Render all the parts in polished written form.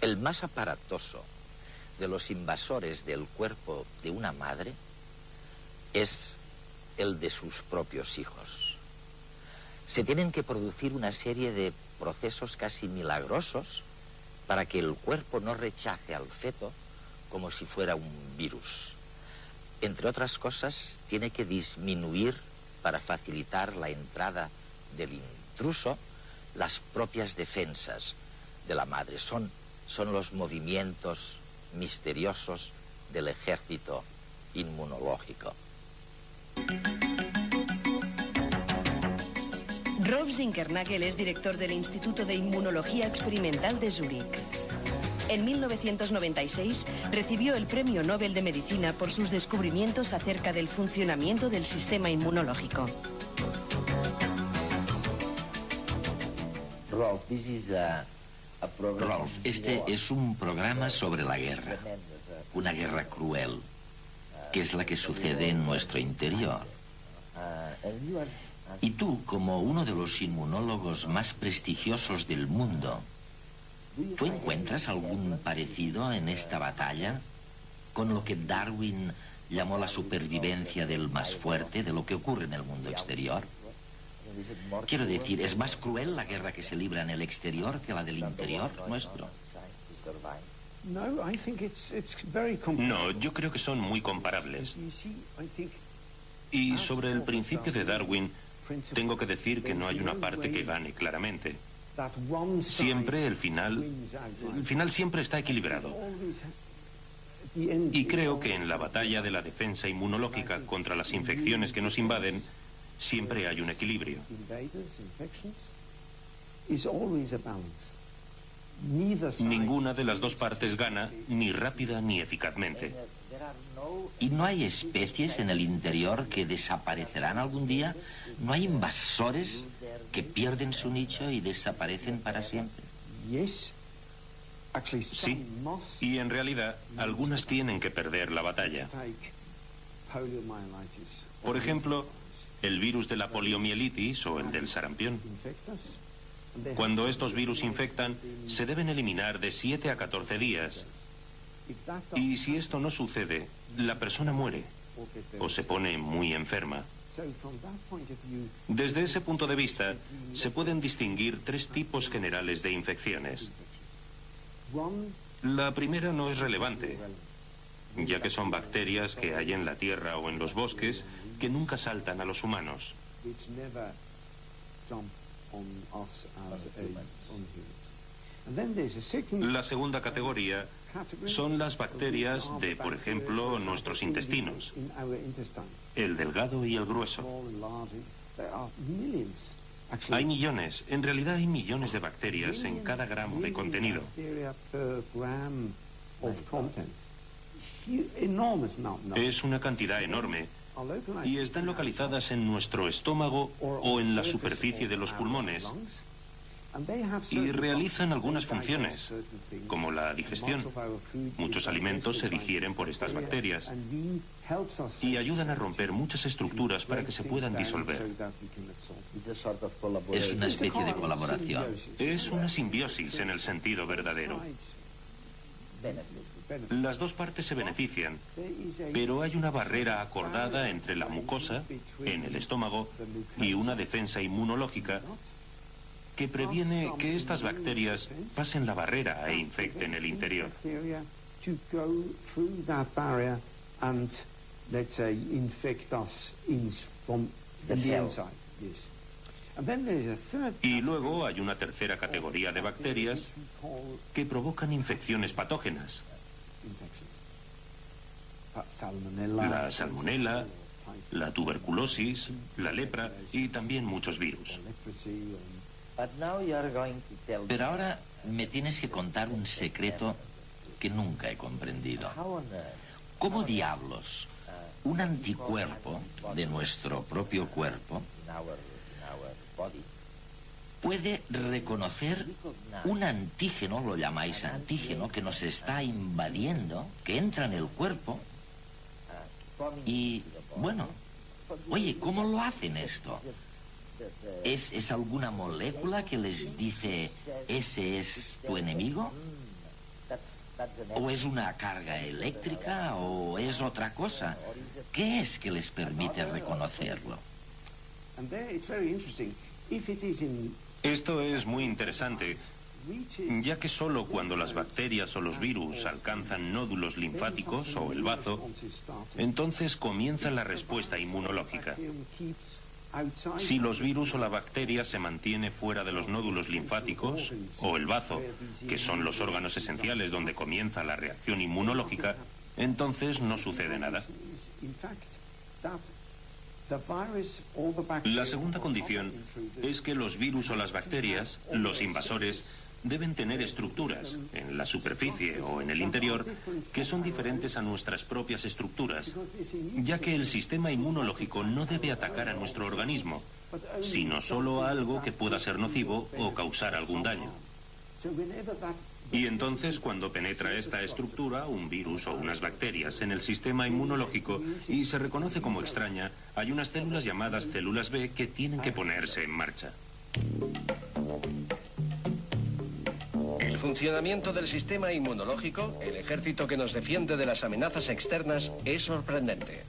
El más aparatoso de los invasores del cuerpo de una madre es el de sus propios hijos. Se tienen que producir una serie de procesos casi milagrosos para que el cuerpo no rechace al feto como si fuera un virus. Entre otras cosas, tiene que disminuir, para facilitar la entrada del intruso, las propias defensas de la madre. Son los movimientos misteriosos del ejército inmunológico. Rolf Zinkernagel es director del Instituto de Inmunología Experimental de Zúrich. En 1996 recibió el Premio Nobel de Medicina por sus descubrimientos acerca del funcionamiento del sistema inmunológico. Rolf, este es un programa sobre la guerra, una guerra cruel, que es la que sucede en nuestro interior. Y tú, como uno de los inmunólogos más prestigiosos del mundo, ¿tú encuentras algún parecido en esta batalla con lo que Darwin llamó la supervivencia del más fuerte, de lo que ocurre en el mundo exterior? Quiero decir, ¿es más cruel la guerra que se libra en el exterior que la del interior nuestro? No, yo creo que son muy comparables. Y sobre el principio de Darwin, tengo que decir que no hay una parte que gane claramente. Siempre el final siempre está equilibrado. Y creo que en la batalla de la defensa inmunológica contra las infecciones que nos invaden, siempre hay un equilibrio. Ninguna de las dos partes gana, ni rápida ni eficazmente. ¿Y no hay especies en el interior que desaparecerán algún día? ¿No hay invasores que pierden su nicho y desaparecen para siempre? Sí, y en realidad algunas tienen que perder la batalla. Por ejemplo, el virus de la poliomielitis o el del sarampión. Cuando estos virus infectan, se deben eliminar de 7 a 14 días. Y si esto no sucede, la persona muere o se pone muy enferma. Desde ese punto de vista, se pueden distinguir 3 tipos generales de infecciones. La primera no es relevante, ya que son bacterias que hay en la tierra o en los bosques que nunca saltan a los humanos. La segunda categoría son las bacterias de, por ejemplo, nuestros intestinos, el delgado y el grueso. Hay millones, en realidad hay millones de bacterias en cada gramo de contenido. Es una cantidad enorme y están localizadas en nuestro estómago o en la superficie de los pulmones y realizan algunas funciones, como la digestión. Muchos alimentos se digieren por estas bacterias y ayudan a romper muchas estructuras para que se puedan disolver. Es una especie de colaboración. Es una simbiosis en el sentido verdadero. Las dos partes se benefician, pero hay una barrera acordada entre la mucosa, en el estómago, y una defensa inmunológica que previene que estas bacterias pasen la barrera e infecten el interior. Y luego hay una tercera categoría de bacterias que provocan infecciones patógenas. La salmonela, la tuberculosis, la lepra y también muchos virus. Pero ahora me tienes que contar un secreto que nunca he comprendido. ¿Cómo diablos un anticuerpo de nuestro propio cuerpo puede reconocer un antígeno, lo llamáis antígeno, que nos está invadiendo, que entra en el cuerpo? Y, bueno, oye, ¿cómo lo hacen esto? ¿Es alguna molécula que les dice, ese es tu enemigo? ¿O es una carga eléctrica o es otra cosa? ¿Qué es que les permite reconocerlo? Esto es muy interesante, ya que solo cuando las bacterias o los virus alcanzan nódulos linfáticos o el bazo, entonces comienza la respuesta inmunológica. Si los virus o la bacteria se mantiene fuera de los nódulos linfáticos o el bazo, que son los órganos esenciales donde comienza la reacción inmunológica, entonces no sucede nada. La segunda condición es que los virus o las bacterias, los invasores, deben tener estructuras, en la superficie o en el interior, que son diferentes a nuestras propias estructuras, ya que el sistema inmunológico no debe atacar a nuestro organismo, sino solo a algo que pueda ser nocivo o causar algún daño. Y entonces, cuando penetra esta estructura, un virus o unas bacterias en el sistema inmunológico y se reconoce como extraña, hay unas células llamadas células B que tienen que ponerse en marcha. El funcionamiento del sistema inmunológico, el ejército que nos defiende de las amenazas externas, es sorprendente.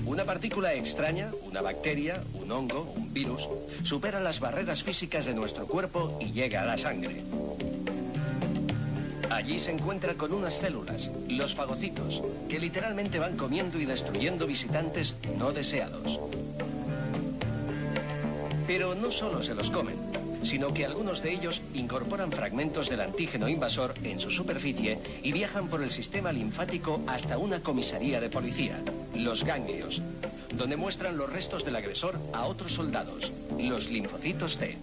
Una partícula extraña, una bacteria, un hongo, un virus, supera las barreras físicas de nuestro cuerpo y llega a la sangre. Allí se encuentra con unas células, los fagocitos, que literalmente van comiendo y destruyendo visitantes no deseados. Pero no solo se los comen, sino que algunos de ellos incorporan fragmentos del antígeno invasor en su superficie y viajan por el sistema linfático hasta una comisaría de policía, los ganglios, donde muestran los restos del agresor a otros soldados, los linfocitos T.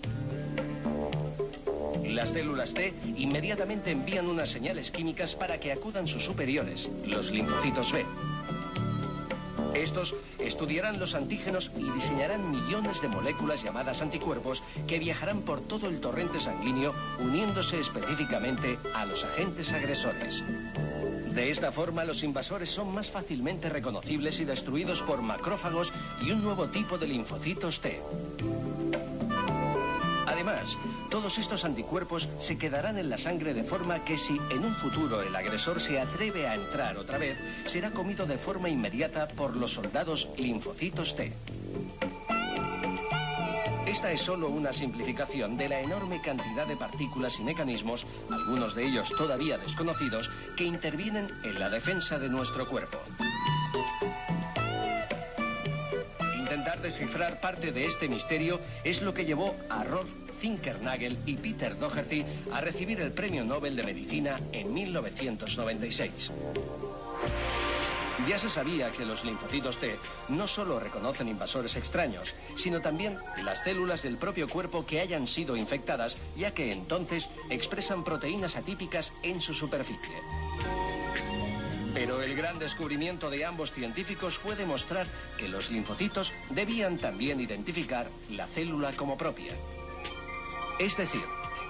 Las células T inmediatamente envían unas señales químicas para que acudan sus superiores, los linfocitos B. Estos estudiarán los antígenos y diseñarán millones de moléculas llamadas anticuerpos que viajarán por todo el torrente sanguíneo uniéndose específicamente a los agentes agresores. De esta forma, los invasores son más fácilmente reconocibles y destruidos por macrófagos y un nuevo tipo de linfocitos T. Además, todos estos anticuerpos se quedarán en la sangre de forma que si en un futuro el agresor se atreve a entrar otra vez, será comido de forma inmediata por los soldados linfocitos T. Esta es solo una simplificación de la enorme cantidad de partículas y mecanismos, algunos de ellos todavía desconocidos, que intervienen en la defensa de nuestro cuerpo. Intentar descifrar parte de este misterio es lo que llevó a Rolf Zinkernagel y Peter Doherty a recibir el Premio Nobel de Medicina en 1996. Ya se sabía que los linfocitos T no solo reconocen invasores extraños, sino también las células del propio cuerpo que hayan sido infectadas, ya que entonces expresan proteínas atípicas en su superficie. Pero el gran descubrimiento de ambos científicos fue demostrar que los linfocitos debían también identificar la célula como propia. Es decir,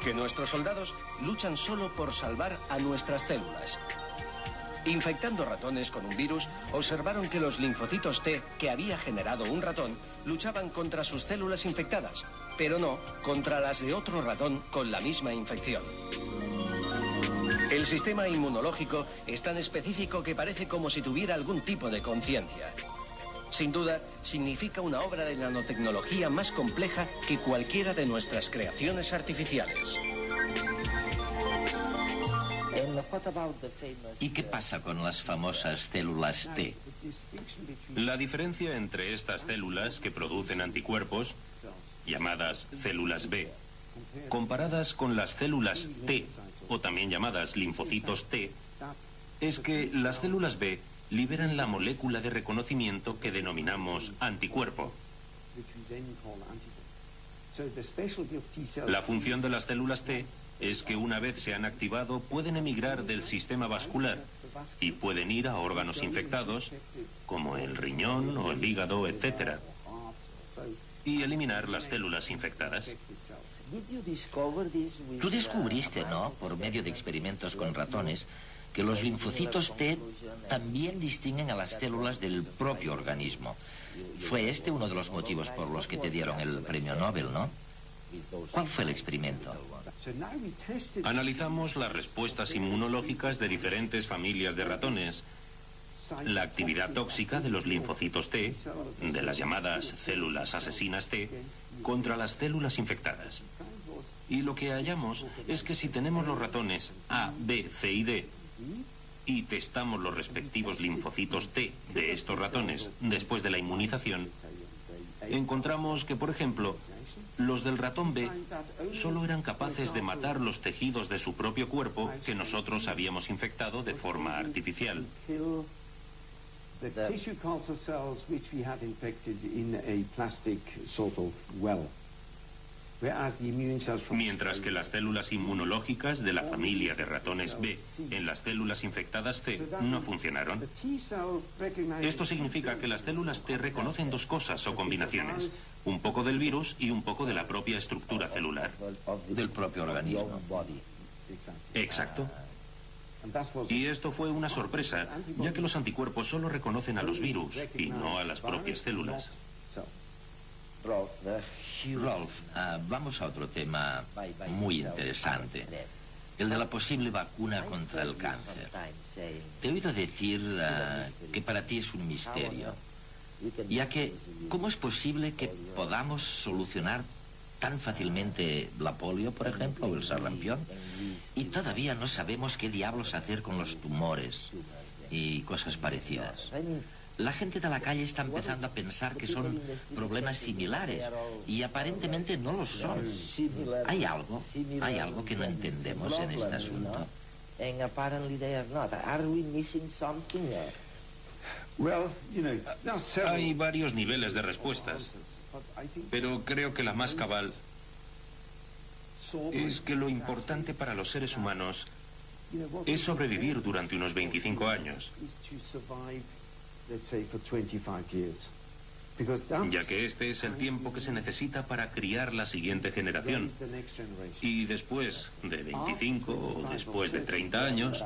que nuestros soldados luchan solo por salvar a nuestras células. Infectando ratones con un virus, observaron que los linfocitos T que había generado un ratón luchaban contra sus células infectadas, pero no contra las de otro ratón con la misma infección. El sistema inmunológico es tan específico que parece como si tuviera algún tipo de conciencia. Sin duda, significa una obra de nanotecnología más compleja que cualquiera de nuestras creaciones artificiales. ¿Y qué pasa con las famosas células T? La diferencia entre estas células que producen anticuerpos, llamadas células B, comparadas con las células T, o también llamadas linfocitos T, es que las células B liberan la molécula de reconocimiento que denominamos anticuerpo. La función de las células T es que una vez se han activado pueden emigrar del sistema vascular y pueden ir a órganos infectados, como el riñón o el hígado, etc., y eliminar las células infectadas. Tú descubriste, ¿no?, por medio de experimentos con ratones, que los linfocitos T también distinguen a las células del propio organismo. Fue este uno de los motivos por los que te dieron el premio Nobel, ¿no? ¿Cuál fue el experimento? Analizamos las respuestas inmunológicas de diferentes familias de ratones, la actividad tóxica de los linfocitos T, de las llamadas células asesinas T, contra las células infectadas. Y lo que hallamos es que si tenemos los ratones A, B, C y D, y testamos los respectivos linfocitos T de estos ratones después de la inmunización, encontramos que, por ejemplo, los del ratón B solo eran capaces de matar los tejidos de su propio cuerpo que nosotros habíamos infectado de forma artificial. Mientras que las células inmunológicas de la familia de ratones B en las células infectadas T no funcionaron. Esto significa que las células T reconocen dos cosas o combinaciones, un poco del virus y un poco de la propia estructura celular. Del propio organismo. Exacto. Y esto fue una sorpresa, ya que los anticuerpos solo reconocen a los virus y no a las propias células. Rolf, vamos a otro tema muy interesante, el de la posible vacuna contra el cáncer. Te he oído decir que para ti es un misterio, ya que ¿cómo es posible que podamos solucionar tan fácilmente la polio, por ejemplo, o el sarampión, y todavía no sabemos qué diablos hacer con los tumores y cosas parecidas? La gente de la calle está empezando a pensar que son problemas similares y aparentemente no lo son. Hay algo que no entendemos en este asunto. Hay varios niveles de respuestas, pero creo que la más cabal es que lo importante para los seres humanos es sobrevivir durante unos 25 años. Ya que este es el tiempo que se necesita para criar la siguiente generación. Y después de 25 o después de 30 años...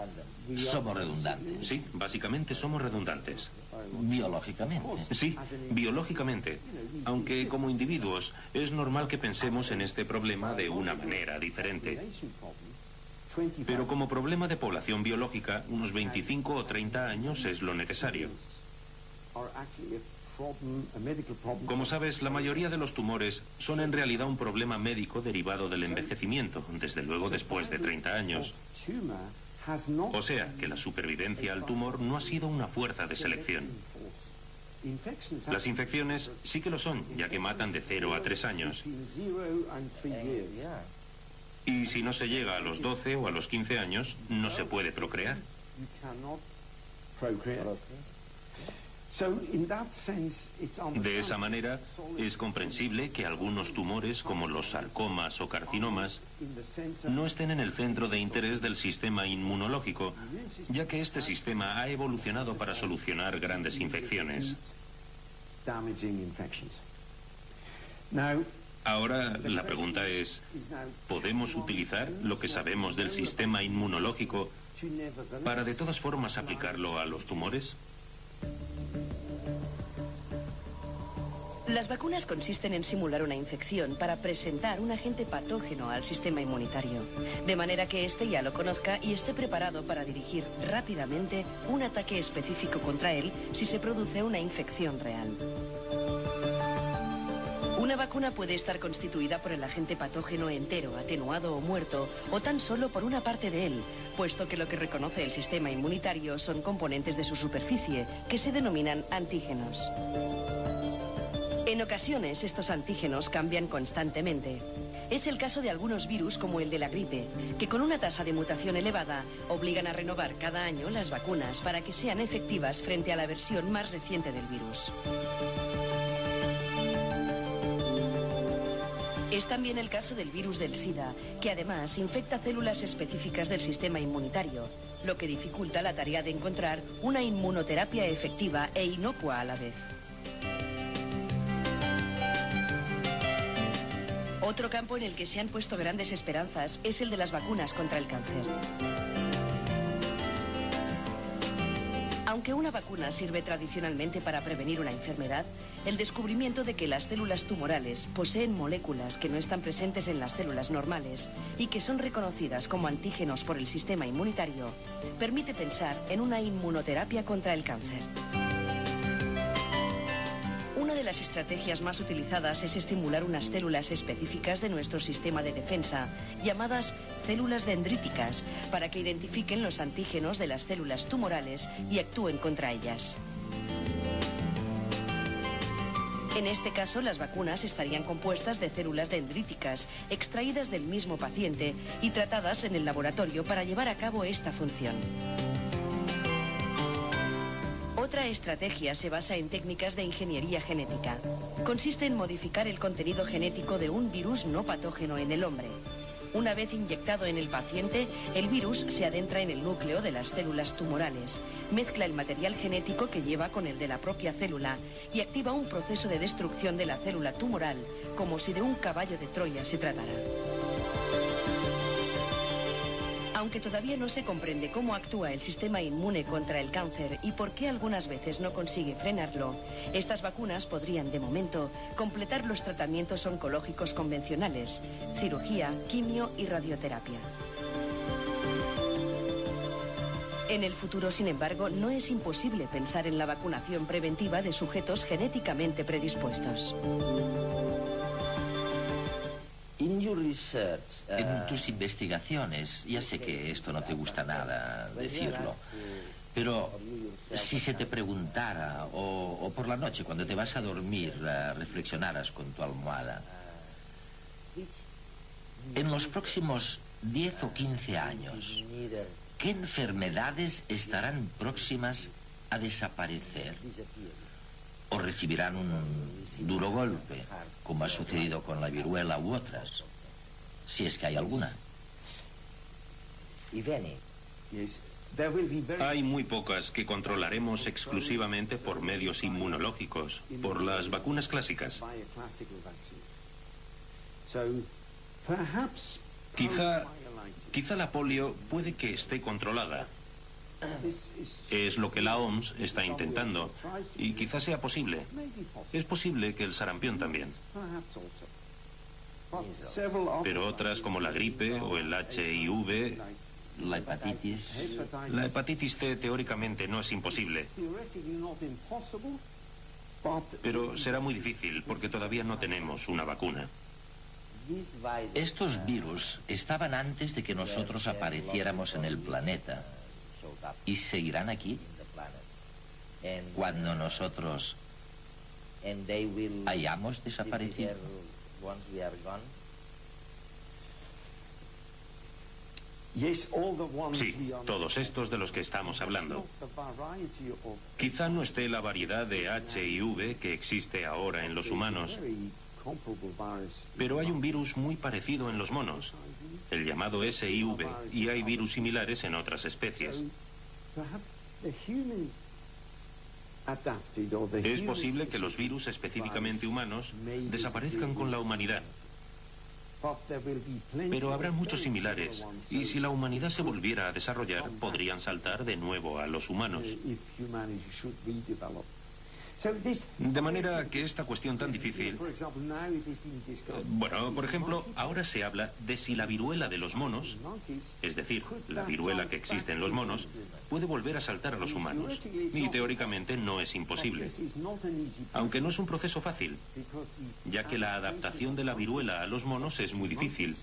Somos redundantes. Sí, básicamente somos redundantes. Biológicamente. Sí, biológicamente. Aunque como individuos es normal que pensemos en este problema de una manera diferente. Pero como problema de población biológica, unos 25 o 30 años es lo necesario. Como sabes, la mayoría de los tumores son en realidad un problema médico derivado del envejecimiento, desde luego después de 30 años. O sea, que la supervivencia al tumor no ha sido una fuerza de selección. Las infecciones sí que lo son, ya que matan de 0 a 3 años. Y si no se llega a los 12 o a los 15 años, no se puede procrear. De esa manera, es comprensible que algunos tumores, como los sarcomas o carcinomas, no estén en el centro de interés del sistema inmunológico, ya que este sistema ha evolucionado para solucionar grandes infecciones. Ahora, la pregunta es, ¿podemos utilizar lo que sabemos del sistema inmunológico para de todas formas aplicarlo a los tumores? Las vacunas consisten en simular una infección para presentar un agente patógeno al sistema inmunitario, de manera que éste ya lo conozca y esté preparado para dirigir rápidamente un ataque específico contra él si se produce una infección real. Una vacuna puede estar constituida por el agente patógeno entero, atenuado o muerto, o tan solo por una parte de él, puesto que lo que reconoce el sistema inmunitario son componentes de su superficie, que se denominan antígenos. En ocasiones, estos antígenos cambian constantemente. Es el caso de algunos virus como el de la gripe, que con una tasa de mutación elevada obligan a renovar cada año las vacunas para que sean efectivas frente a la versión más reciente del virus. Es también el caso del virus del SIDA, que además infecta células específicas del sistema inmunitario, lo que dificulta la tarea de encontrar una inmunoterapia efectiva e inocua a la vez. Otro campo en el que se han puesto grandes esperanzas es el de las vacunas contra el cáncer. Aunque una vacuna sirve tradicionalmente para prevenir una enfermedad, el descubrimiento de que las células tumorales poseen moléculas que no están presentes en las células normales y que son reconocidas como antígenos por el sistema inmunitario, permite pensar en una inmunoterapia contra el cáncer. Una de las estrategias más utilizadas es estimular unas células específicas de nuestro sistema de defensa, llamadas células dendríticas, para que identifiquen los antígenos de las células tumorales y actúen contra ellas. En este caso, las vacunas estarían compuestas de células dendríticas, extraídas del mismo paciente y tratadas en el laboratorio para llevar a cabo esta función. Otra estrategia se basa en técnicas de ingeniería genética. Consiste en modificar el contenido genético de un virus no patógeno en el hombre. Una vez inyectado en el paciente, el virus se adentra en el núcleo de las células tumorales, mezcla el material genético que lleva con el de la propia célula y activa un proceso de destrucción de la célula tumoral, como si de un caballo de Troya se tratara. Aunque todavía no se comprende cómo actúa el sistema inmune contra el cáncer y por qué algunas veces no consigue frenarlo, estas vacunas podrían, de momento, completar los tratamientos oncológicos convencionales: cirugía, quimio y radioterapia. En el futuro, sin embargo, no es imposible pensar en la vacunación preventiva de sujetos genéticamente predispuestos. En tus investigaciones, ya sé que esto no te gusta nada decirlo, pero si se te preguntara, o por la noche cuando te vas a dormir, reflexionaras con tu almohada, en los próximos 10 o 15 años, ¿qué enfermedades estarán próximas a desaparecer? O recibirán un duro golpe, como ha sucedido con la viruela u otras, si es que hay alguna. Hay muy pocas que controlaremos exclusivamente por medios inmunológicos, por las vacunas clásicas. Quizá la polio puede que esté controlada. Es lo que la OMS está intentando, y quizás sea posible. Es posible que el sarampión también. Pero otras como la gripe o el HIV, La hepatitis. la hepatitis C teóricamente no es imposible. Pero será muy difícil porque todavía no tenemos una vacuna. Estos virus estaban antes de que nosotros apareciéramos en el planeta y seguirán aquí cuando nosotros hayamos desaparecido. Sí, todos estos de los que estamos hablando. Quizá no esté la variedad de HIV que existe ahora en los humanos, pero hay un virus muy parecido en los monos, el llamado SIV, y hay virus similares en otras especies. Es posible que los virus específicamente humanos desaparezcan con la humanidad. Pero habrá muchos similares, y si la humanidad se volviera a desarrollar, podrían saltar de nuevo a los humanos. De manera que esta cuestión tan difícil... Bueno, por ejemplo, ahora se habla de si la viruela de los monos, es decir, la viruela que existe en los monos, puede volver a saltar a los humanos. Y teóricamente no es imposible. Aunque no es un proceso fácil, ya que la adaptación de la viruela a los monos es muy difícil.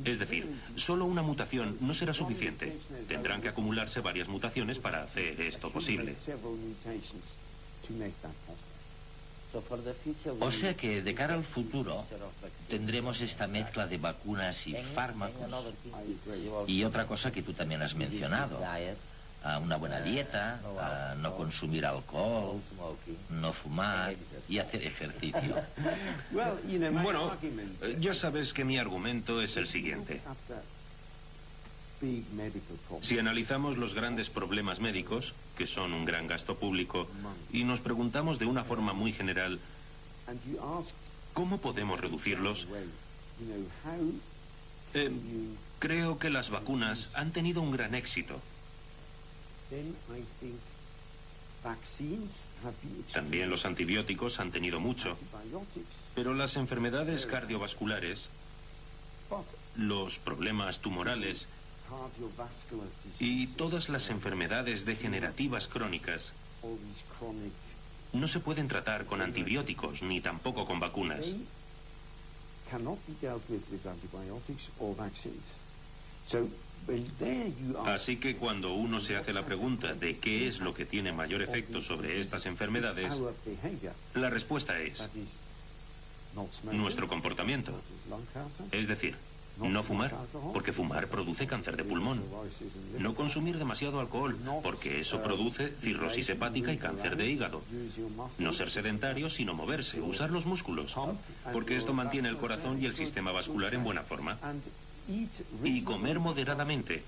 Es decir, solo una mutación no será suficiente. Tendrán que acumularse varias mutaciones para hacer esto posible. O sea que de cara al futuro tendremos esta mezcla de vacunas y fármacos. Y otra cosa que tú también has mencionado, una buena dieta, no consumir alcohol, no fumar y hacer ejercicio. Bueno, ya sabes que mi argumento es el siguiente. Si analizamos los grandes problemas médicos, que son un gran gasto público, y nos preguntamos de una forma muy general, ¿cómo podemos reducirlos? Creo que las vacunas han tenido un gran éxito. También los antibióticos han tenido mucho, pero las enfermedades cardiovasculares, los problemas tumorales y todas las enfermedades degenerativas crónicas no se pueden tratar con antibióticos ni tampoco con vacunas. Así que cuando uno se hace la pregunta de qué es lo que tiene mayor efecto sobre estas enfermedades, la respuesta es nuestro comportamiento. Es decir, no fumar, porque fumar produce cáncer de pulmón. No consumir demasiado alcohol, porque eso produce cirrosis hepática y cáncer de hígado. No ser sedentario, sino moverse, usar los músculos, porque esto mantiene el corazón y el sistema vascular en buena forma. Y comer moderadamente,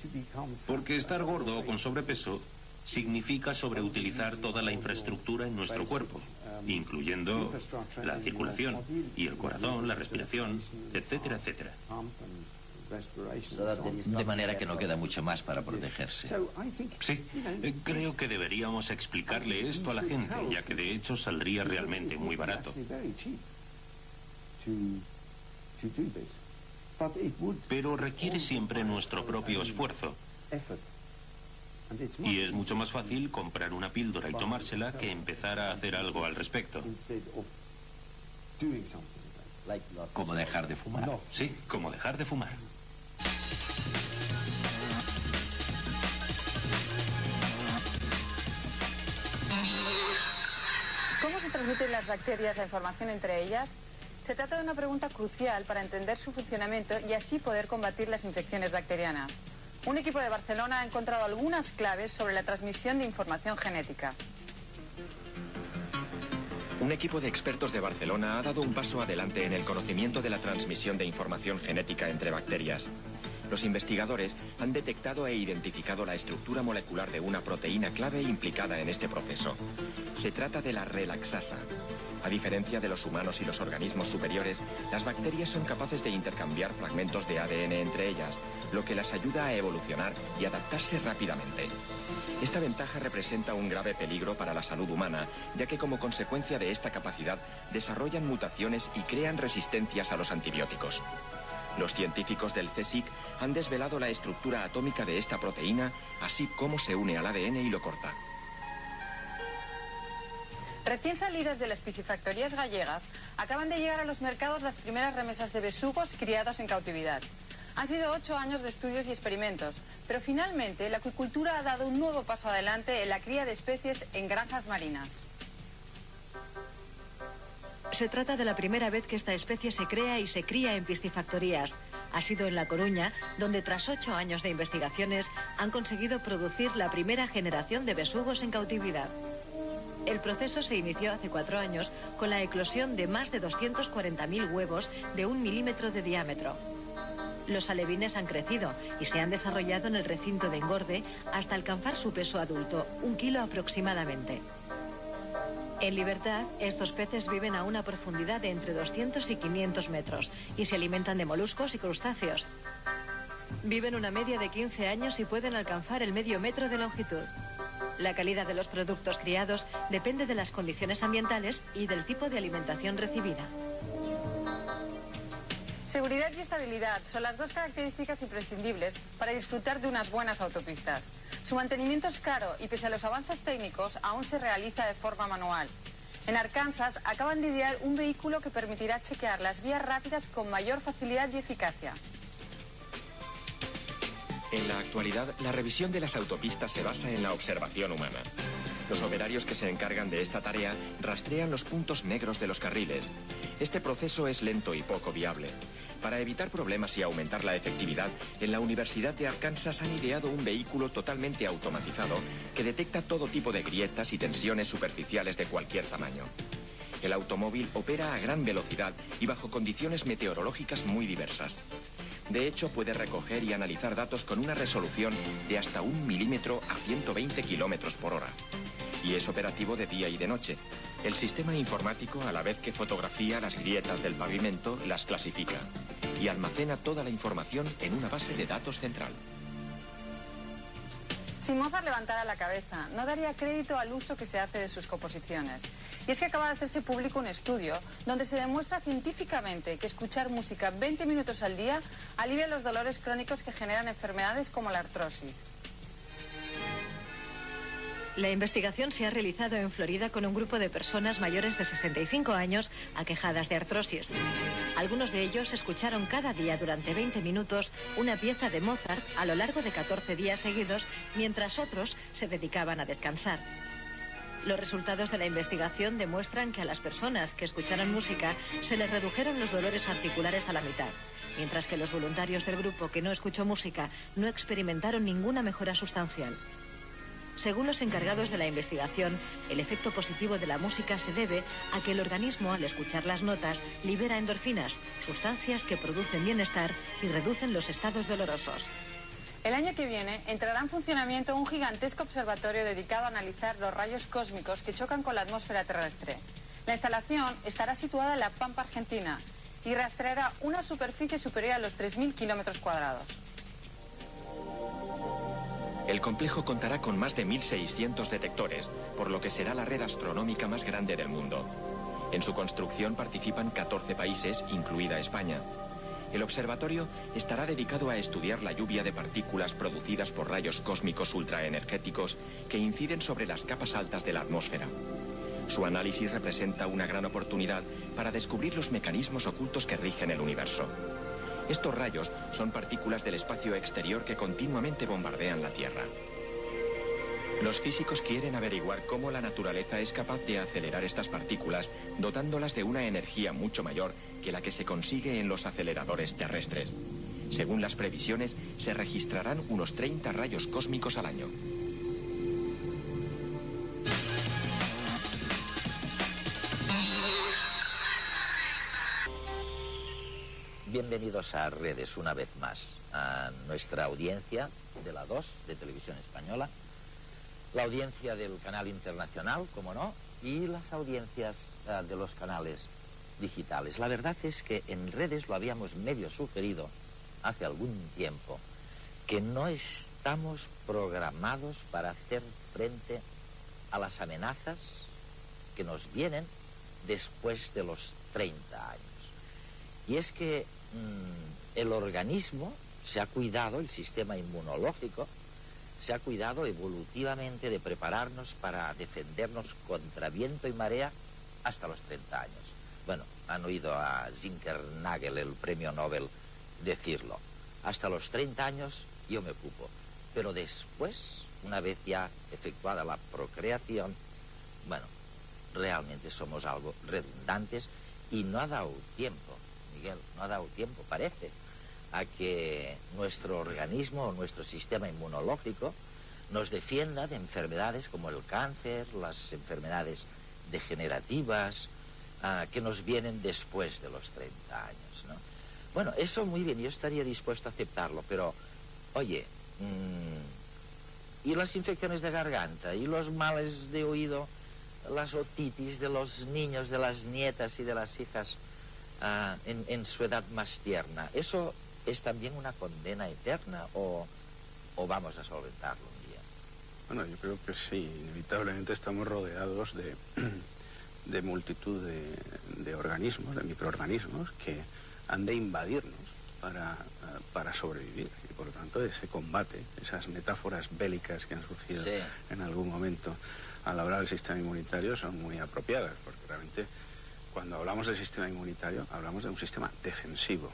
porque estar gordo o con sobrepeso significa sobreutilizar toda la infraestructura en nuestro cuerpo, incluyendo la circulación y el corazón, la respiración, etcétera, etcétera. De manera que no queda mucho más para protegerse. Sí, creo que deberíamos explicarle esto a la gente, ya que de hecho saldría realmente muy barato. Pero requiere siempre nuestro propio esfuerzo. Y es mucho más fácil comprar una píldora y tomársela que empezar a hacer algo al respecto. Como dejar de fumar. Sí, como dejar de fumar. ¿Cómo se transmiten las bacterias la información entre ellas? Se trata de una pregunta crucial para entender su funcionamiento y así poder combatir las infecciones bacterianas. Un equipo de Barcelona ha encontrado algunas claves sobre la transmisión de información genética. Un equipo de expertos de Barcelona ha dado un paso adelante en el conocimiento de la transmisión de información genética entre bacterias. Los investigadores han detectado e identificado la estructura molecular de una proteína clave implicada en este proceso. Se trata de la relaxasa. A diferencia de los humanos y los organismos superiores, las bacterias son capaces de intercambiar fragmentos de ADN entre ellas, lo que las ayuda a evolucionar y adaptarse rápidamente. Esta ventaja representa un grave peligro para la salud humana, ya que como consecuencia de esta capacidad desarrollan mutaciones y crean resistencias a los antibióticos. Los científicos del CSIC han desvelado la estructura atómica de esta proteína, así como se une al ADN y lo corta. Recién salidas de las piscifactorías gallegas, acaban de llegar a los mercados las primeras remesas de besugos criados en cautividad. Han sido 8 años de estudios y experimentos, pero finalmente la acuicultura ha dado un nuevo paso adelante en la cría de especies en granjas marinas. Se trata de la primera vez que esta especie se crea y se cría en piscifactorías. Ha sido en La Coruña, donde tras 8 años de investigaciones han conseguido producir la primera generación de besugos en cautividad. El proceso se inició hace 4 años con la eclosión de más de 240.000 huevos de 1 milímetro de diámetro. Los alevines han crecido y se han desarrollado en el recinto de engorde hasta alcanzar su peso adulto, 1 kilo aproximadamente. En libertad, estos peces viven a una profundidad de entre 200 y 500 metros y se alimentan de moluscos y crustáceos. Viven una media de 15 años y pueden alcanzar el medio metro de longitud. La calidad de los productos criados depende de las condiciones ambientales y del tipo de alimentación recibida. Seguridad y estabilidad son las dos características imprescindibles para disfrutar de unas buenas autopistas. Su mantenimiento es caro y pese a los avances técnicos aún se realiza de forma manual. En Arkansas acaban de idear un vehículo que permitirá chequear las vías rápidas con mayor facilidad y eficacia. En la actualidad, la revisión de las autopistas se basa en la observación humana. Los operarios que se encargan de esta tarea rastrean los puntos negros de los carriles. Este proceso es lento y poco viable. Para evitar problemas y aumentar la efectividad, en la Universidad de Arkansas han ideado un vehículo totalmente automatizado que detecta todo tipo de grietas y tensiones superficiales de cualquier tamaño. El automóvil opera a gran velocidad y bajo condiciones meteorológicas muy diversas. De hecho, puede recoger y analizar datos con una resolución de hasta 1 milímetro a 120 kilómetros por hora. Y es operativo de día y de noche. El sistema informático, a la vez que fotografía las grietas del pavimento, las clasifica. y almacena toda la información en una base de datos central. Si Mozart levantara la cabeza, no daría crédito al uso que se hace de sus composiciones. Y es que acaba de hacerse público un estudio donde se demuestra científicamente que escuchar música 20 minutos al día alivia los dolores crónicos que generan enfermedades como la artrosis. La investigación se ha realizado en Florida con un grupo de personas mayores de 65 años aquejadas de artrosis. Algunos de ellos escucharon cada día durante 20 minutos una pieza de Mozart a lo largo de 14 días seguidos, mientras otros se dedicaban a descansar. Los resultados de la investigación demuestran que a las personas que escucharon música se les redujeron los dolores articulares a la mitad, mientras que los voluntarios del grupo que no escuchó música no experimentaron ninguna mejora sustancial. Según los encargados de la investigación, el efecto positivo de la música se debe a que el organismo, al escuchar las notas, libera endorfinas, sustancias que producen bienestar y reducen los estados dolorosos. El año que viene entrará en funcionamiento un gigantesco observatorio dedicado a analizar los rayos cósmicos que chocan con la atmósfera terrestre. La instalación estará situada en La Pampa, Argentina, y rastreará una superficie superior a los 3.000 kilómetros cuadrados. El complejo contará con más de 1.600 detectores, por lo que será la red astronómica más grande del mundo. En su construcción participan 14 países, incluida España. El observatorio estará dedicado a estudiar la lluvia de partículas producidas por rayos cósmicos ultraenergéticos que inciden sobre las capas altas de la atmósfera. Su análisis representa una gran oportunidad para descubrir los mecanismos ocultos que rigen el universo. Estos rayos son partículas del espacio exterior que continuamente bombardean la Tierra. Los físicos quieren averiguar cómo la naturaleza es capaz de acelerar estas partículas, dotándolas de una energía mucho mayor que la que se consigue en los aceleradores terrestres. Según las previsiones, se registrarán unos 30 rayos cósmicos al año. Bienvenidos a Redes una vez más, a nuestra audiencia de la 2 de Televisión Española, la audiencia del canal internacional, como no, y las audiencias de los canales digitales. La verdad es que en Redes lo habíamos medio sugerido hace algún tiempo, que no estamos programados para hacer frente a las amenazas que nos vienen después de los 30 años. Y es que el organismo se ha cuidado, el sistema inmunológico, se ha cuidado evolutivamente de prepararnos para defendernos contra viento y marea hasta los 30 años. Bueno, han oído a Zinkernagel, el premio Nobel, decirlo. Hasta los 30 años yo me ocupo. Pero después, una vez ya efectuada la procreación, bueno, realmente somos algo redundantes y no ha dado tiempo, Miguel, no ha dado tiempo, parece, a que nuestro organismo, nuestro sistema inmunológico, nos defienda de enfermedades como el cáncer, las enfermedades degenerativas, que nos vienen después de los 30 años, ¿no? Bueno, eso muy bien, yo estaría dispuesto a aceptarlo, pero, oye, ¿y las infecciones de garganta? ¿Y los males de oído? Las otitis de los niños, de las nietas y de las hijas en su edad más tierna? ¿Eso es también una condena eterna o vamos a solventarlo un día? Bueno, yo creo que sí, inevitablemente estamos rodeados de multitud de organismos, de microorganismos que han de invadirnos para sobrevivir. Y por lo tanto ese combate, esas metáforas bélicas que han surgido en algún momento al hablar del sistema inmunitario son muy apropiadas, porque realmente cuando hablamos del sistema inmunitario hablamos de un sistema defensivo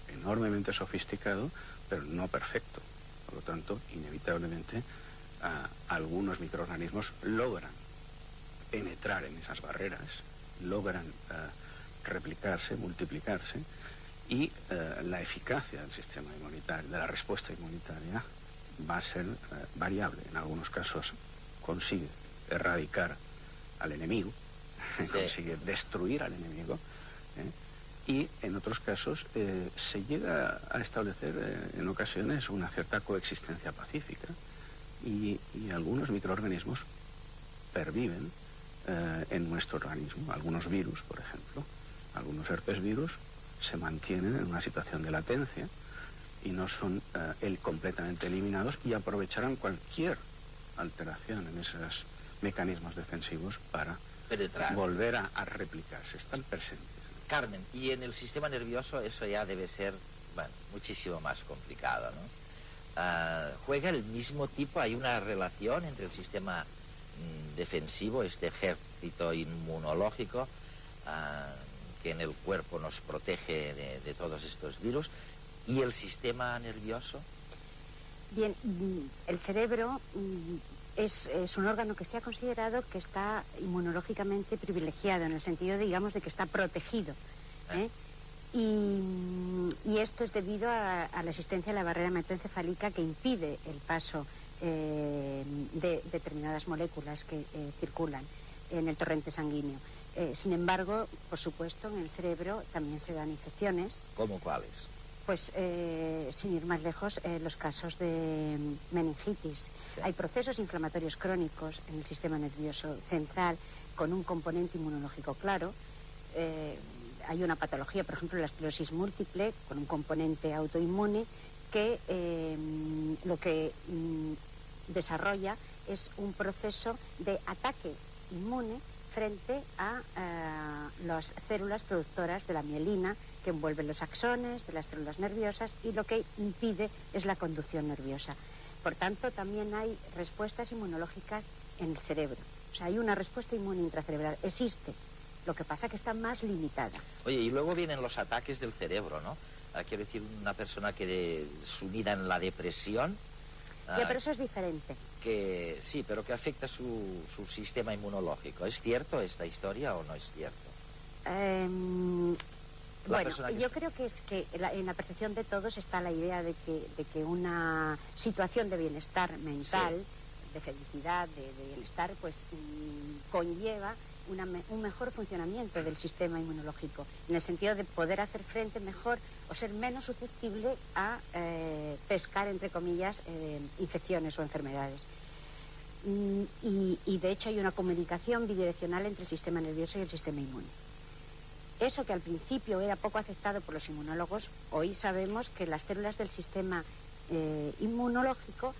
enormemente sofisticado, pero no perfecto. Por lo tanto, inevitablemente algunos microorganismos logran penetrar en esas barreras, logran replicarse, multiplicarse, y la eficacia del sistema inmunitario, de la respuesta inmunitaria, va a ser variable. En algunos casos consigue erradicar al enemigo, consigue destruir al enemigo, y en otros casos se llega a establecer en ocasiones una cierta coexistencia pacífica, y algunos microorganismos perviven en nuestro organismo. Algunos virus, por ejemplo, algunos herpes virus se mantienen en una situación de latencia y no son completamente eliminados, y aprovecharán cualquier alteración en esos mecanismos defensivos para penetrar, volver a replicarse. Están presentes. Carmen, y en el sistema nervioso eso ya debe ser, bueno, muchísimo más complicado, ¿no? ¿Juega el mismo tipo? ¿Hay una relación entre el sistema defensivo, este ejército inmunológico que en el cuerpo nos protege de todos estos virus, y el sistema nervioso? Bien, el cerebro es un órgano que se ha considerado que está inmunológicamente privilegiado, en el sentido, digamos, de que está protegido, ¿eh? Y esto es debido a la existencia de la barrera hematoencefálica, que impide el paso de determinadas moléculas que circulan en el torrente sanguíneo. Sin embargo, por supuesto, en el cerebro también se dan infecciones. ¿Cómo cuáles? Pues, sin ir más lejos, los casos de meningitis. Sí. Hay procesos inflamatorios crónicos en el sistema nervioso central con un componente inmunológico claro. Hay una patología, por ejemplo, la esclerosis múltiple, con un componente autoinmune que lo que desarrolla es un proceso de ataque inmune frente a las células productoras de la mielina que envuelven los axones de las células nerviosas, y lo que impide es la conducción nerviosa. Por tanto, también hay respuestas inmunológicas en el cerebro. O sea, hay una respuesta inmune intracerebral. Existe. Lo que pasa es que está más limitada. Oye, y luego vienen los ataques del cerebro, ¿no? Quiero decir, una persona que sumida en la depresión... Ya, pero eso es diferente. Que sí, pero que afecta su sistema inmunológico. ¿Es cierto esta historia o no es cierto? Bueno, yo creo que es que en la percepción de todos está la idea de que una situación de bienestar mental, sí, de felicidad, de bienestar, pues conlleva un mejor funcionamiento del sistema inmunológico, en el sentido de poder hacer frente mejor o ser menos susceptible a pescar, entre comillas, infecciones o enfermedades. Y de hecho hay una comunicación bidireccional entre el sistema nervioso y el sistema inmune. Eso que al principio era poco aceptado por los inmunólogos, hoy sabemos que las células del sistema inmunológico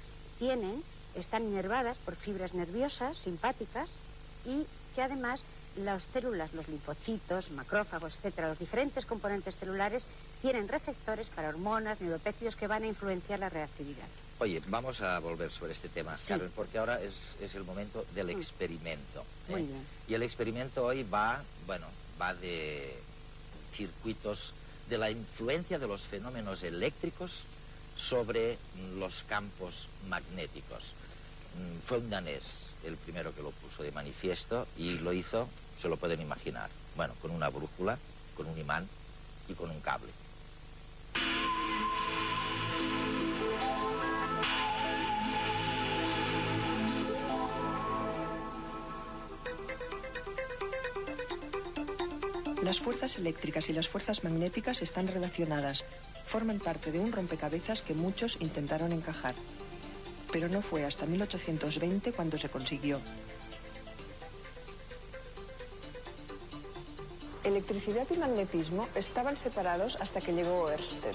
están inervadas por fibras nerviosas simpáticas, y que además las células, los linfocitos, macrófagos, etcétera, los diferentes componentes celulares tienen receptores para hormonas, neuropéptidos que van a influenciar la reactividad. Oye, vamos a volver sobre este tema, sí, Carmen, porque ahora es el momento del experimento. Muy bien. Y el experimento hoy va de circuitos, de la influencia de los fenómenos eléctricos sobre los campos magnéticos. Fue un danés el primero que lo puso de manifiesto, y lo hizo, se lo pueden imaginar, bueno, con una brújula, con un imán y con un cable. Las fuerzas eléctricas y las fuerzas magnéticas están relacionadas, forman parte de un rompecabezas que muchos intentaron encajar. Pero no fue hasta 1820 cuando se consiguió. Electricidad y magnetismo estaban separados hasta que llegó Ørsted.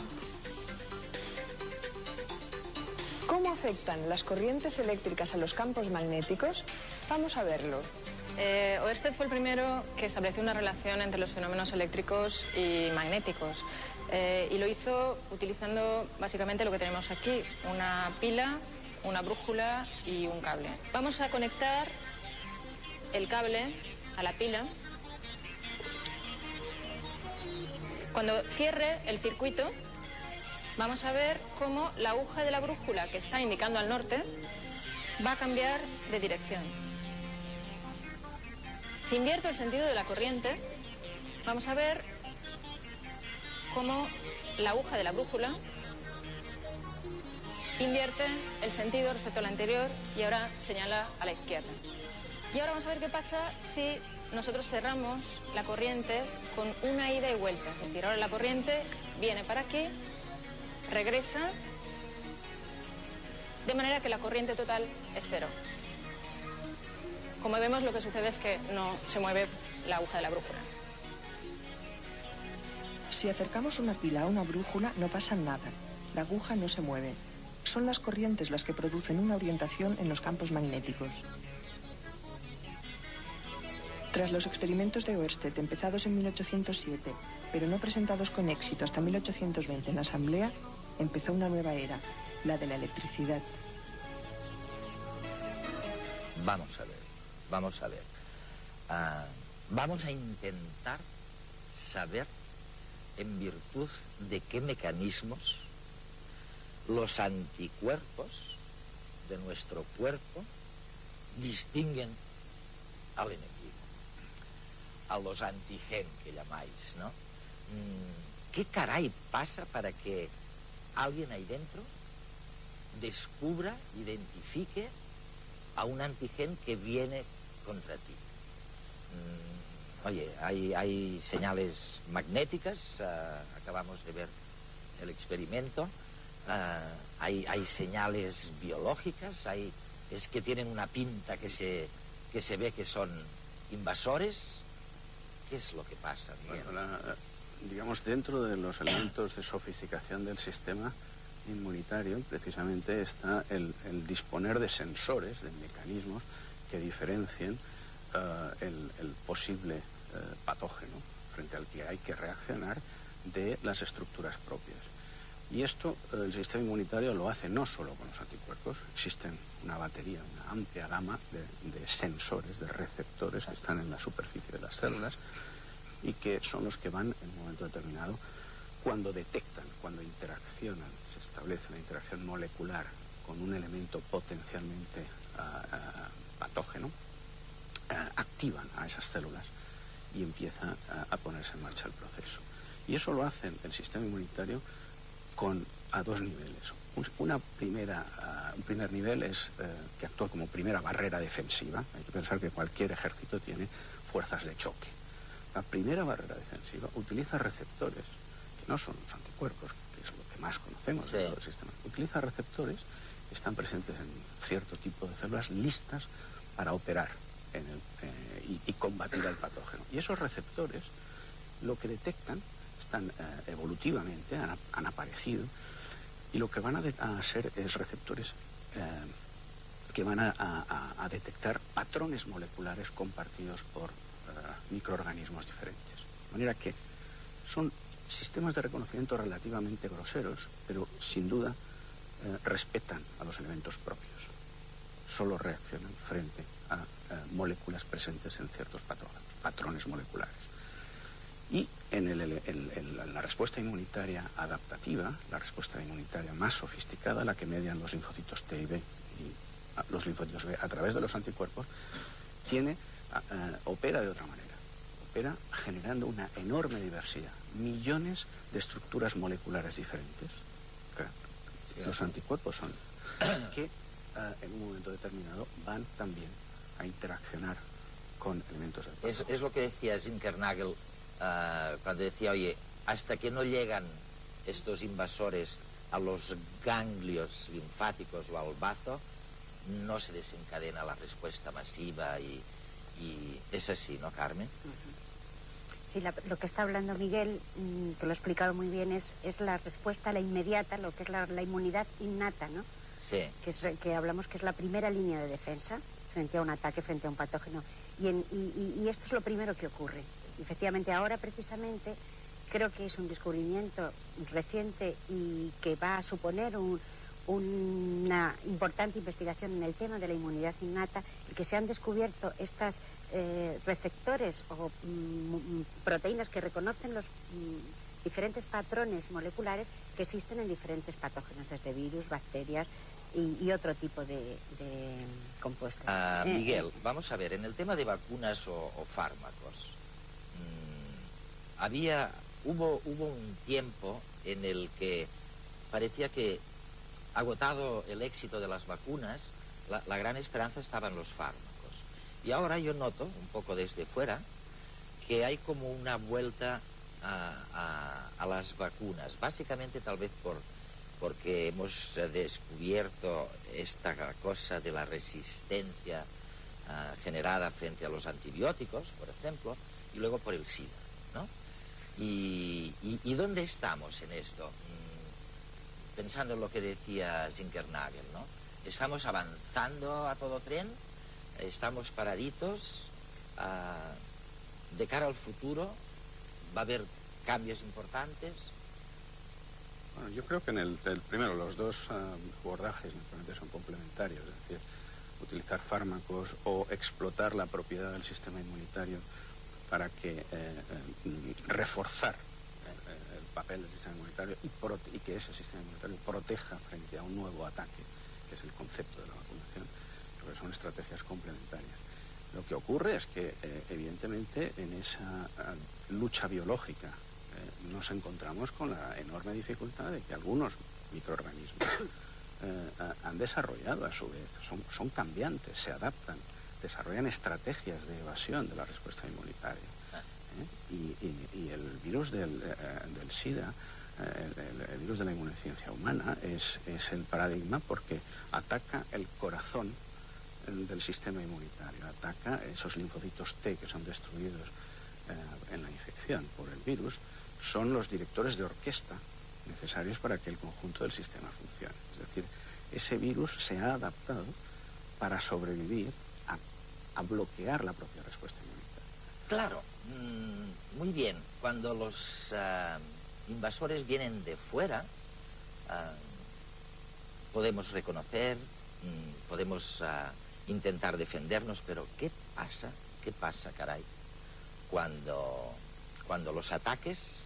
¿Cómo afectan las corrientes eléctricas a los campos magnéticos? Vamos a verlo. Ørsted fue el primero que estableció una relación entre los fenómenos eléctricos y magnéticos. Y lo hizo utilizando básicamente lo que tenemos aquí, una pila, una brújula y un cable. Vamos a conectar el cable a la pila. Cuando cierre el circuito, vamos a ver cómo la aguja de la brújula, que está indicando al norte, va a cambiar de dirección. Si invierto el sentido de la corriente, vamos a ver cómo la aguja de la brújula invierte el sentido respecto al anterior y ahora señala a la izquierda. Y ahora vamos a ver qué pasa si nosotros cerramos la corriente con una ida y vuelta. Es decir, ahora la corriente viene para aquí, regresa, de manera que la corriente total es cero. Como vemos, lo que sucede es que no se mueve la aguja de la brújula. Si acercamos una pila a una brújula, no pasa nada. La aguja no se mueve. Son las corrientes las que producen una orientación en los campos magnéticos. Tras los experimentos de Oersted, empezados en 1807, pero no presentados con éxito hasta 1820 en la Asamblea, empezó una nueva era, la de la electricidad. Vamos a ver. Vamos a intentar saber en virtud de qué mecanismos los anticuerpos de nuestro cuerpo distinguen al enemigo, a los antigen que llamáis, ¿no? ¿Qué caray pasa para que alguien ahí dentro descubra, identifique a un antigen que viene contra ti? Oye, hay señales magnéticas, acabamos de ver el experimento, hay señales biológicas, es que tienen una pinta que se ve que son invasores. ¿Qué es lo que pasa, Miguel? Bueno, digamos, dentro de los elementos de sofisticación del sistema inmunitario, precisamente está el disponer de sensores, de mecanismos que diferencien el posible patógeno frente al que hay que reaccionar de las estructuras propias. Y esto el sistema inmunitario lo hace no solo con los anticuerpos, existen una batería, una amplia gama de sensores, de receptores que están en la superficie de las células y que son los que van en un momento determinado, cuando detectan, cuando interaccionan, se establece la interacción molecular con un elemento potencialmente patógeno, activan a esas células y empieza a ponerse en marcha el proceso. Y eso lo hace el sistema inmunitario a dos niveles. Un primer nivel es que actúa como primera barrera defensiva. Hay que pensar que cualquier ejército tiene fuerzas de choque. La primera barrera defensiva utiliza receptores, que no son los anticuerpos, que es lo que más conocemos de todo el sistema. Utiliza receptores que están presentes en cierto tipo de células listas para operar y combatir al patógeno. Y esos receptores lo que detectan están evolutivamente, han aparecido, y lo que van a ser es receptores que van a detectar patrones moleculares compartidos por microorganismos diferentes. De manera que son sistemas de reconocimiento relativamente groseros, pero sin duda respetan a los elementos propios. Solo reaccionan frente a moléculas presentes en ciertos patrones moleculares. Y en la respuesta inmunitaria adaptativa, la respuesta inmunitaria más sofisticada, la que median los linfocitos T y B y los linfocitos B a través de los anticuerpos, opera de otra manera. Opera generando una enorme diversidad, millones de estructuras moleculares diferentes. Los anticuerpos son que en un momento determinado van también a interaccionar con elementos del patógeno. Es lo que decía Zinkernagel cuando decía, oye, hasta que no llegan estos invasores a los ganglios linfáticos o al bazo, no se desencadena la respuesta masiva y es así, ¿no, Carmen? Sí, lo que está hablando Miguel, que lo ha explicado muy bien, es la respuesta, la inmediata, lo que es la inmunidad innata, ¿no? Sí. Que hablamos que es la primera línea de defensa frente a un ataque, frente a un patógeno. Y esto es lo primero que ocurre. Efectivamente, ahora precisamente creo que es un descubrimiento reciente y que va a suponer una importante investigación en el tema de la inmunidad innata, y que se han descubierto estas receptores o proteínas que reconocen los diferentes patrones moleculares que existen en diferentes patógenos, desde virus, bacterias y otro tipo de compuestos. Miguel, vamos a ver, en el tema de vacunas o fármacos, hubo un tiempo en el que parecía que, agotado el éxito de las vacunas, la gran esperanza estaba en los fármacos. Y ahora yo noto, un poco desde fuera, que hay como una vuelta a las vacunas, básicamente tal vez porque hemos descubierto esta cosa de la resistencia generada frente a los antibióticos, por ejemplo, y luego por el SIDA, ¿no? ¿Y dónde estamos en esto? Pensando en lo que decía Zinkernagel, ¿no? ¿Estamos avanzando a todo tren? ¿Estamos paraditos? ¿De cara al futuro va a haber cambios importantes? Bueno, yo creo que en primero los dos abordajes naturalmente son complementarios, es decir, utilizar fármacos o explotar la propiedad del sistema inmunitario para que reforzar el papel del sistema inmunitario y que ese sistema inmunitario proteja frente a un nuevo ataque, que es el concepto de la vacunación. Creo que son estrategias complementarias. Lo que ocurre es que, evidentemente, en esa lucha biológica nos encontramos con la enorme dificultad de que algunos microorganismos han desarrollado a su vez, son cambiantes, se adaptan, desarrollan estrategias de evasión de la respuesta inmunitaria. Y el virus del SIDA, el virus de la inmunodeficiencia humana, es el paradigma porque ataca el corazón del sistema inmunitario, ataca esos linfocitos T que son destruidos en la infección por el virus, son los directores de orquesta necesarios para que el conjunto del sistema funcione. Es decir, ese virus se ha adaptado para sobrevivir a bloquear la propia respuesta inmunitaria. Claro, muy bien. Cuando los invasores vienen de fuera, podemos reconocer, podemos intentar defendernos, pero ¿qué pasa, caray, cuando los ataques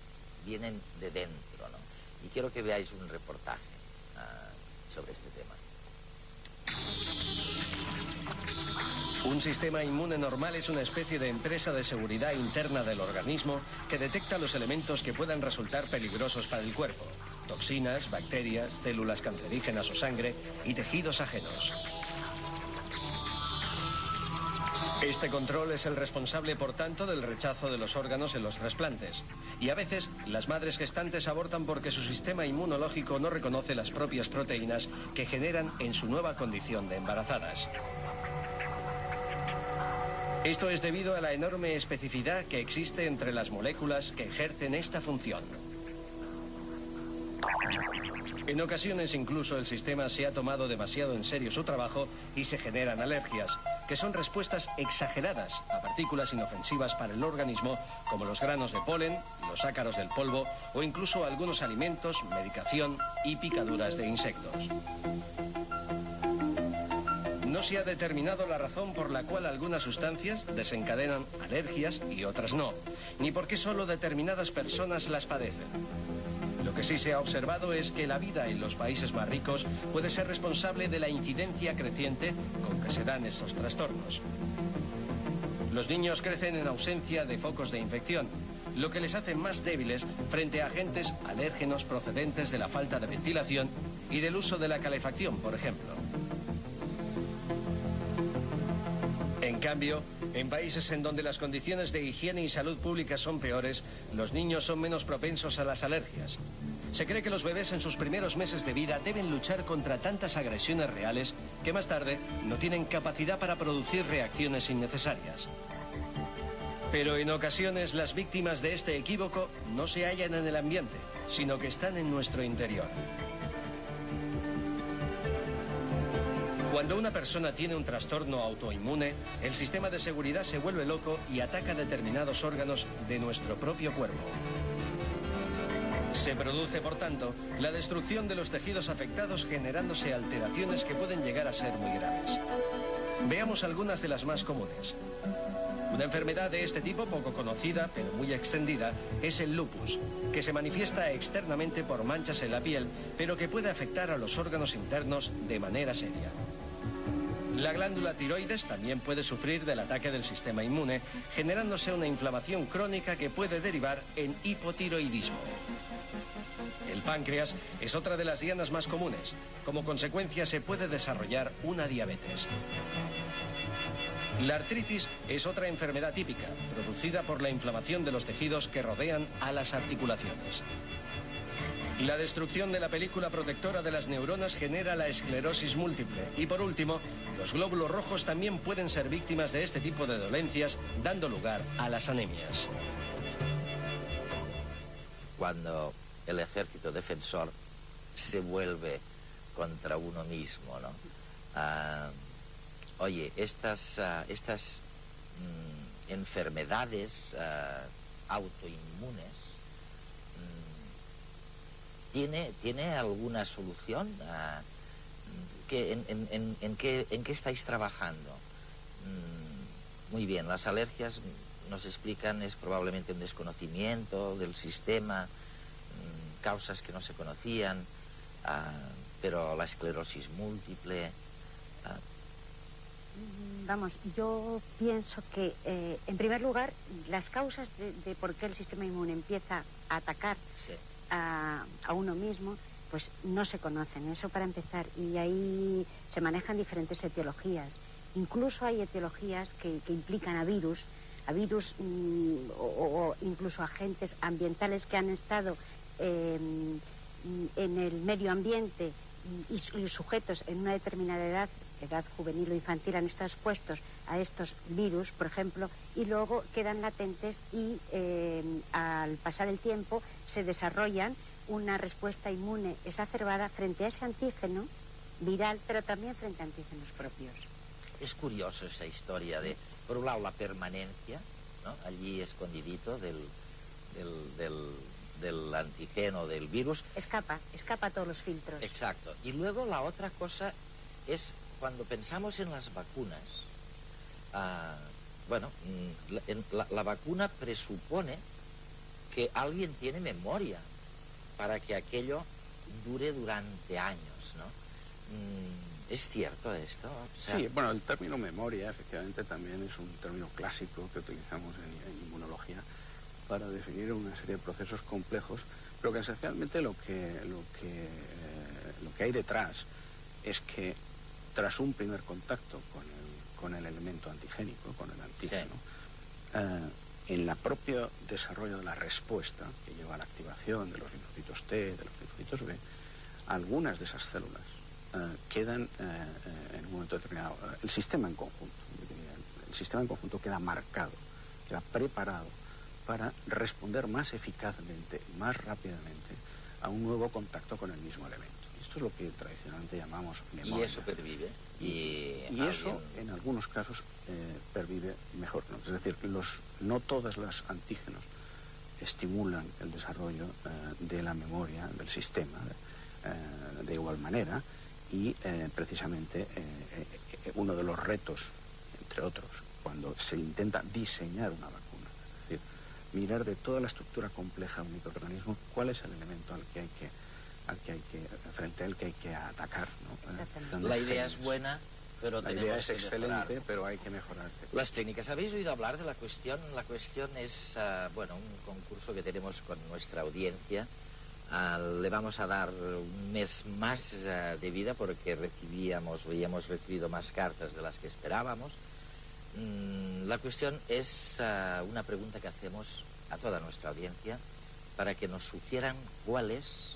vienen de dentro, ¿no? Y quiero que veáis un reportaje sobre este tema. Un sistema inmune normal es una especie de empresa de seguridad interna del organismo que detecta los elementos que puedan resultar peligrosos para el cuerpo: toxinas, bacterias, células cancerígenas o sangre y tejidos ajenos. Este control es el responsable, por tanto, del rechazo de los órganos en los trasplantes. Y a veces, las madres gestantes abortan porque su sistema inmunológico no reconoce las propias proteínas que generan en su nueva condición de embarazadas. Esto es debido a la enorme especificidad que existe entre las moléculas que ejercen esta función. En ocasiones incluso el sistema se ha tomado demasiado en serio su trabajo y se generan alergias, que son respuestas exageradas a partículas inofensivas para el organismo, como los granos de polen, los ácaros del polvo o incluso algunos alimentos, medicación y picaduras de insectos. No se ha determinado la razón por la cual algunas sustancias desencadenan alergias y otras no, ni por qué solo determinadas personas las padecen. Lo que sí se ha observado es que la vida en los países más ricos puede ser responsable de la incidencia creciente con que se dan estos trastornos. Los niños crecen en ausencia de focos de infección, lo que les hace más débiles frente a agentes alérgenos procedentes de la falta de ventilación y del uso de la calefacción, por ejemplo. En cambio, en países en donde las condiciones de higiene y salud pública son peores, los niños son menos propensos a las alergias. Se cree que los bebés en sus primeros meses de vida deben luchar contra tantas agresiones reales que más tarde no tienen capacidad para producir reacciones innecesarias. Pero en ocasiones las víctimas de este equívoco no se hallan en el ambiente, sino que están en nuestro interior. Cuando una persona tiene un trastorno autoinmune, el sistema de seguridad se vuelve loco y ataca determinados órganos de nuestro propio cuerpo. Se produce, por tanto, la destrucción de los tejidos afectados, generándose alteraciones que pueden llegar a ser muy graves. Veamos algunas de las más comunes. Una enfermedad de este tipo, poco conocida, pero muy extendida, es el lupus, que se manifiesta externamente por manchas en la piel, pero que puede afectar a los órganos internos de manera seria. La glándula tiroides también puede sufrir del ataque del sistema inmune, generándose una inflamación crónica que puede derivar en hipotiroidismo. El páncreas es otra de las dianas más comunes. Como consecuencia se puede desarrollar una diabetes. La artritis es otra enfermedad típica, producida por la inflamación de los tejidos que rodean a las articulaciones. La destrucción de la película protectora de las neuronas genera la esclerosis múltiple. Y por último, los glóbulos rojos también pueden ser víctimas de este tipo de dolencias, dando lugar a las anemias. cuando el ejército defensor se vuelve contra uno mismo, ¿no? Oye, estas enfermedades autoinmunes, ¿tiene alguna solución? ¿En qué estáis trabajando? Muy bien, las alergias, nos explican, es probablemente un desconocimiento del sistema, causas que no se conocían, pero la esclerosis múltiple... Vamos, yo pienso que, en primer lugar, las causas de por qué el sistema inmune empieza a atacar a uno mismo, pues no se conocen, eso para empezar, y ahí se manejan diferentes etiologías. Incluso hay etiologías que implican a virus o incluso agentes ambientales que han estado en el medio ambiente y sujetos en una determinada edad juvenil o infantil, han estado expuestos a estos virus, por ejemplo, y luego quedan latentes y al pasar el tiempo se desarrollan una respuesta inmune exacerbada frente a ese antígeno viral, pero también frente a antígenos propios. Es curioso esa historia de, por un lado, la permanencia, ¿no?, allí escondidito del antígeno, del virus. Escapa a todos los filtros. Exacto. Y luego la otra cosa es, cuando pensamos en las vacunas, la vacuna presupone que alguien tiene memoria para que aquello dure durante años, ¿no? ¿Es cierto esto? O sea, sí, bueno, el término memoria efectivamente también es un término clásico que utilizamos en inmunología para definir una serie de procesos complejos, pero que esencialmente lo que hay detrás es que tras un primer contacto con el elemento antigénico, con el antígeno, en el propio desarrollo de la respuesta que lleva a la activación de los linfocitos T, de los linfocitos B, algunas de esas células quedan en un momento determinado, el sistema en conjunto queda marcado, queda preparado para responder más eficazmente, más rápidamente a un nuevo contacto con el mismo elemento. Esto es lo que tradicionalmente llamamos memoria. ¿Y eso pervive? Y eso, en algunos casos, pervive mejor que en otros. Es decir, no todos los antígenos estimulan el desarrollo de la memoria del sistema de igual manera, y precisamente uno de los retos, entre otros, cuando se intenta diseñar una vacuna, es decir, mirar de toda la estructura compleja de un microorganismo cuál es el elemento frente al que hay que atacar, ¿no? La idea es buena, pero la idea es excelente, pero hay que mejorar. Las técnicas. ¿Habéis oído hablar de la cuestión? La cuestión es, un concurso que tenemos con nuestra audiencia. Le vamos a dar un mes más de vida porque habíamos recibido más cartas de las que esperábamos. La cuestión es una pregunta que hacemos a toda nuestra audiencia para que nos sugieran cuál es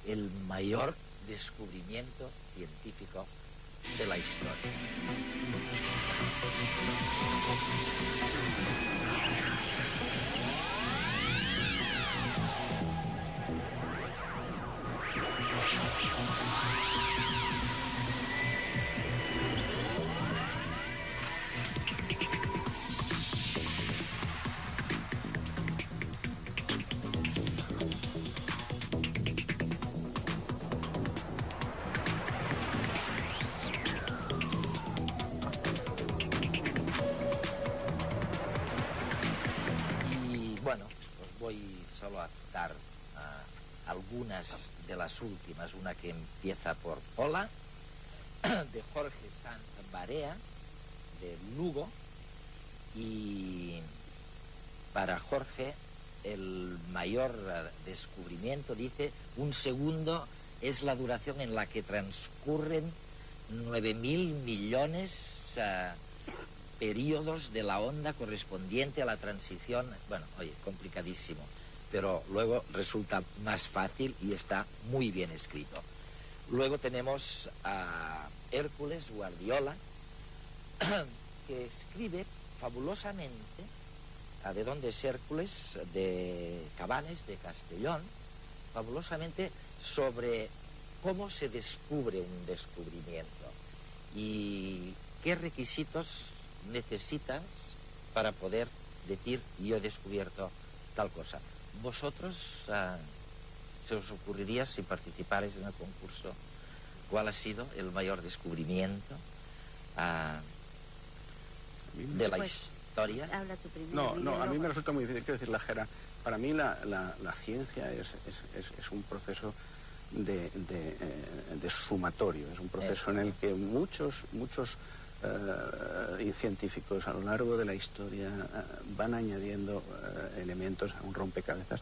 el mayor descubrimiento científico de la historia. Solo a citar algunas de las últimas, una que empieza por Hola, de Jorge Sanz Barea, de Lugo, y para Jorge el mayor descubrimiento, dice, 1 segundo es la duración en la que transcurren 9.000 millones periodos de la onda correspondiente a la transición. Bueno, oye, complicadísimo, pero luego resulta más fácil y está muy bien escrito. Luego tenemos a Hércules Guardiola, que escribe fabulosamente de Dondes Hércules, de Cabanes, de Castellón, fabulosamente sobre cómo se descubre un descubrimiento y qué requisitos necesitas para poder decir yo he descubierto tal cosa. Vosotros, se os ocurriría, si participarais en el concurso, cuál ha sido el mayor descubrimiento de la historia? Habla tú primero. No, a mí me resulta muy difícil. Quiero decir, para mí la ciencia es un proceso de sumatorio, es un proceso en el que muchos científicos a lo largo de la historia van añadiendo elementos a un rompecabezas,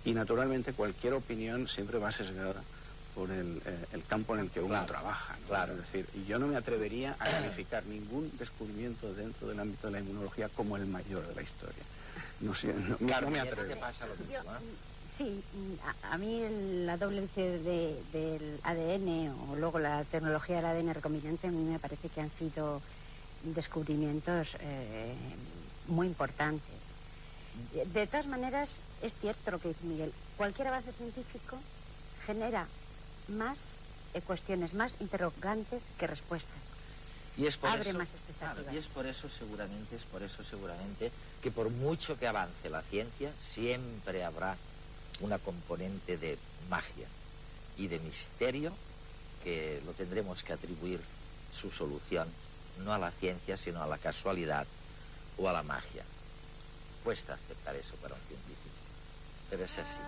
y naturalmente cualquier opinión siempre va sesgada por el campo en el que uno trabaja, ¿no? Claro. Es decir, yo no me atrevería a calificar ningún descubrimiento dentro del ámbito de la inmunología como el mayor de la historia. No me atrevo. ¿Qué pasa lo mismo? Sí, a mí la doble hélice del ADN o luego la tecnología del ADN recombinante a mí me parece que han sido descubrimientos muy importantes. De todas maneras, es cierto lo que dice Miguel, cualquier avance científico genera más cuestiones, más interrogantes que respuestas. Y es por Abre eso, más expectativas. claro, y es por eso seguramente que por mucho que avance la ciencia, siempre habrá una componente de magia y de misterio que lo tendremos que atribuir su solución no a la ciencia, sino a la casualidad o a la magia. Cuesta aceptar eso para un científico, pero es así.